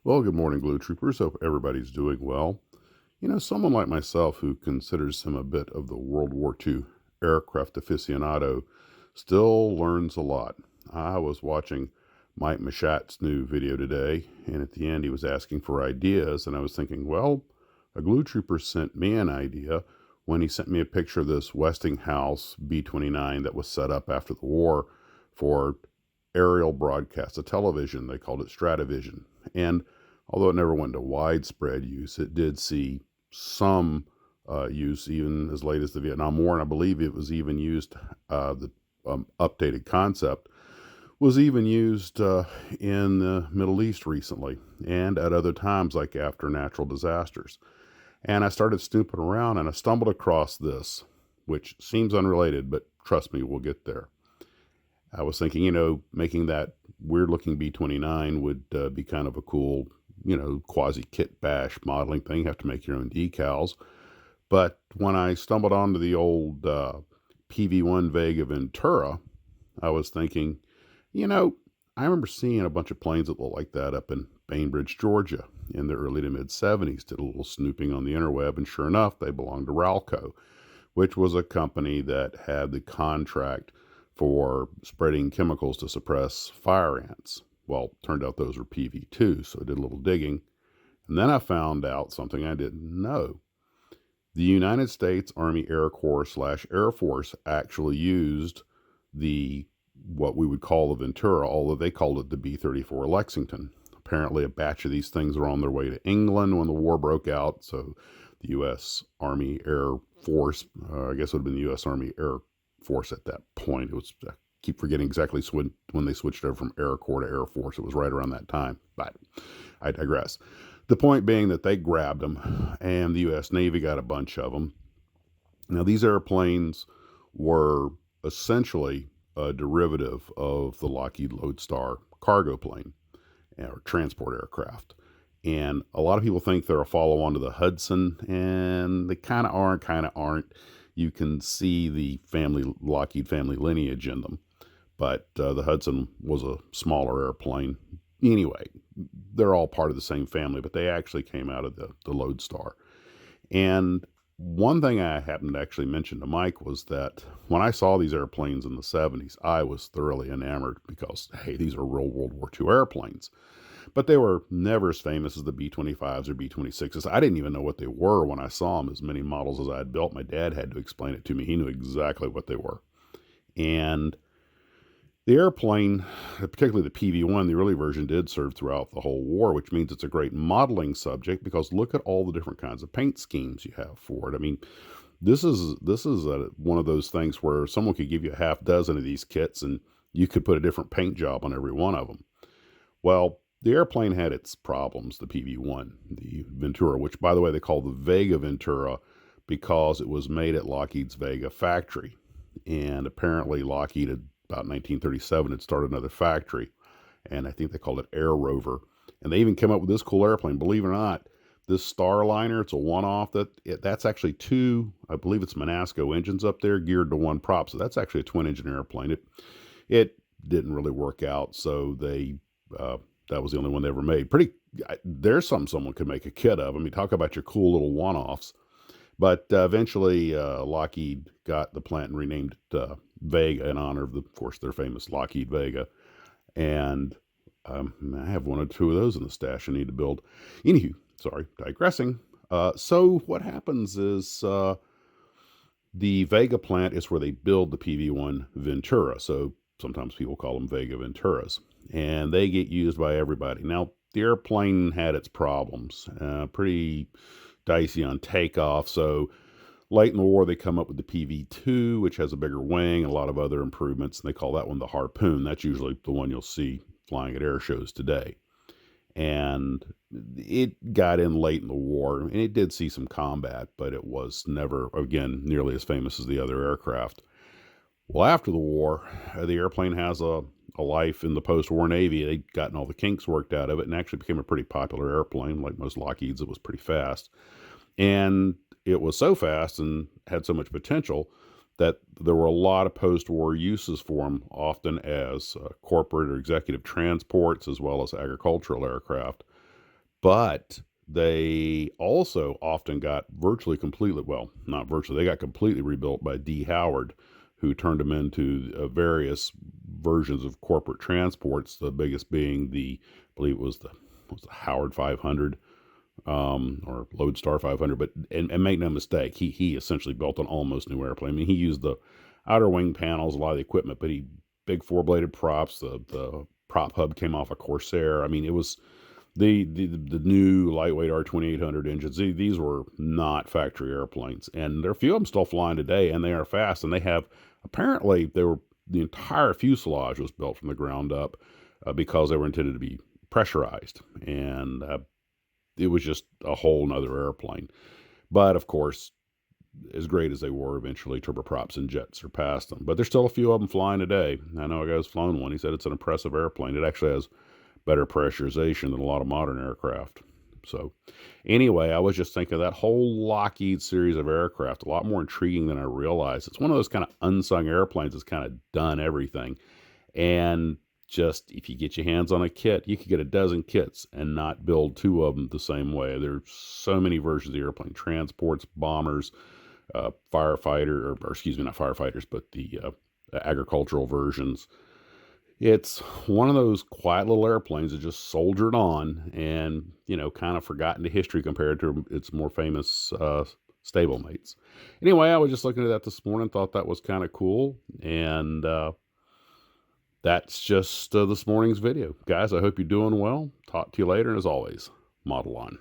Well, good morning, Glue Troopers. Hope everybody's doing well. Someone like myself who considers him a bit of the World War II aircraft aficionado still learns a lot. I was watching Mike Mashat's new video today, and at the end he was asking for ideas, and I was thinking, well, a Glue Trooper sent me an idea when he sent me a picture of this Westinghouse B-29 that was set up after the war for aerial broadcast, a television. They called it Stratavision. And although it never went into widespread use, it did see some use even as late as the Vietnam War. And I believe it was even used, the updated concept was even used in the Middle East recently and at other times, like after natural disasters. And I started snooping around and I stumbled across this, which seems unrelated, but trust me, we'll get there. I was thinking, making that weird looking B-29 would be kind of a cool, quasi kit bash modeling thing. You have to make your own decals. But when I stumbled onto the old PV-1 Vega-Ventura, I was thinking, I remember seeing a bunch of planes that looked like that up in Bainbridge, Georgia in the early to mid 70s. Did a little snooping on the interweb, and sure enough, they belonged to Ralco, which was a company that had the contract for spreading chemicals to suppress fire ants. Well, turned out those were PV2, so I did a little digging. And then I found out something I didn't know. The United States Army Air Corps / Air Force actually used the what we would call the Ventura, although they called it the B-34 Lexington. Apparently, a batch of these things were on their way to England when the war broke out, so the U.S. Army Air Force, I guess it would have been the U.S. Army Air Force at that point. It was, I keep forgetting exactly when they switched over from Air Corps to Air Force. It was right around that time, but I digress. The point being that they grabbed them, and the U.S. Navy got a bunch of them. Now, these airplanes were essentially a derivative of the Lockheed Lodestar cargo plane or transport aircraft. And a lot of people think they're a follow-on to the Hudson, and they kind of are, kind of aren't. You can see the Lockheed family lineage in them. But the Hudson was a smaller airplane. Anyway, they're all part of the same family, but they actually came out of the Lodestar. And one thing I happened to actually mention to Mike was that when I saw these airplanes in the 70s, I was thoroughly enamored because, hey, these are real World War II airplanes. But they were never as famous as the B-25s or B-26s. I didn't even know what they were when I saw them, as many models as I had built. My dad had to explain it to me. He knew exactly what they were. And the airplane, particularly the PV-1, the early version, did serve throughout the whole war, which means it's a great modeling subject because look at all the different kinds of paint schemes you have for it. I mean, this is one of those things where someone could give you a half dozen of these kits and you could put a different paint job on every one of them. Well, the airplane had its problems, the PV-1, the Ventura, which, by the way, they call the Vega-Ventura because it was made at Lockheed's Vega factory. And apparently Lockheed had, about 1937, had started another factory, and I think they called it Air Rover. And they even came up with this cool airplane. Believe it or not, this Starliner, it's a one-off. That's actually two, I believe it's Manasco engines up there geared to one prop. So that's actually a twin-engine airplane. It didn't really work out, so they that was the only one they ever made. There's something someone could make a kit of. I mean, talk about your cool little one-offs. But eventually, Lockheed got the plant and renamed it Vega in honor of, of course, their famous Lockheed Vega. And I have one or two of those in the stash I need to build. Anywho, sorry, digressing. So what happens is the Vega plant is where they build the PV-1 Ventura. So sometimes people call them Vega Venturas. And they get used by everybody. Now, the airplane had its problems. Pretty dicey on takeoff. So late in the war, they come up with the PV-2, which has a bigger wing and a lot of other improvements. And they call that one the Harpoon. That's usually the one you'll see flying at air shows today. And it got in late in the war, and it did see some combat, but it was never, again, nearly as famous as the other aircraft. Well, after the war, the airplane has a life in the post-war Navy. They'd gotten all the kinks worked out of it and actually became a pretty popular airplane. Like most Lockheeds, it was pretty fast. And it was so fast and had so much potential that there were a lot of post-war uses for them, often as corporate or executive transports as well as agricultural aircraft. But they also often got virtually completely, well, not virtually, they got completely rebuilt by D. Howard, who turned them into various versions of corporate transports. The biggest being I believe it was the Howard 500, or Lodestar 500. But and make no mistake, he essentially built an almost new airplane. I mean, he used the outer wing panels, a lot of the equipment, but he big four bladed props. The prop hub came off a Corsair. I mean, it was the new lightweight R2800 engines. These were not factory airplanes, and there are a few of them still flying today, and they are fast. And they have, apparently the entire fuselage was built from the ground up, because they were intended to be pressurized, and it was just a whole nother airplane. But of course, as great as they were, eventually turboprops and jets surpassed them. But there's still a few of them flying today. I know a guy's flown one. He said it's an impressive airplane. It actually has better pressurization than a lot of modern aircraft. So anyway, I was just thinking that whole Lockheed series of aircraft, a lot more intriguing than I realized. It's one of those kind of unsung airplanes that's kind of done everything. And just, if you get your hands on a kit, you could get a dozen kits and not build two of them the same way. There's so many versions of the airplane: transports, bombers, firefighter, or excuse me, not firefighters, but the agricultural versions. It's one of those quiet little airplanes that just soldiered on and, kind of forgotten to history compared to its more famous stablemates. Anyway, I was just looking at that this morning, thought that was kind of cool. And that's just this morning's video. Guys, I hope you're doing well. Talk to you later. And as always, model on.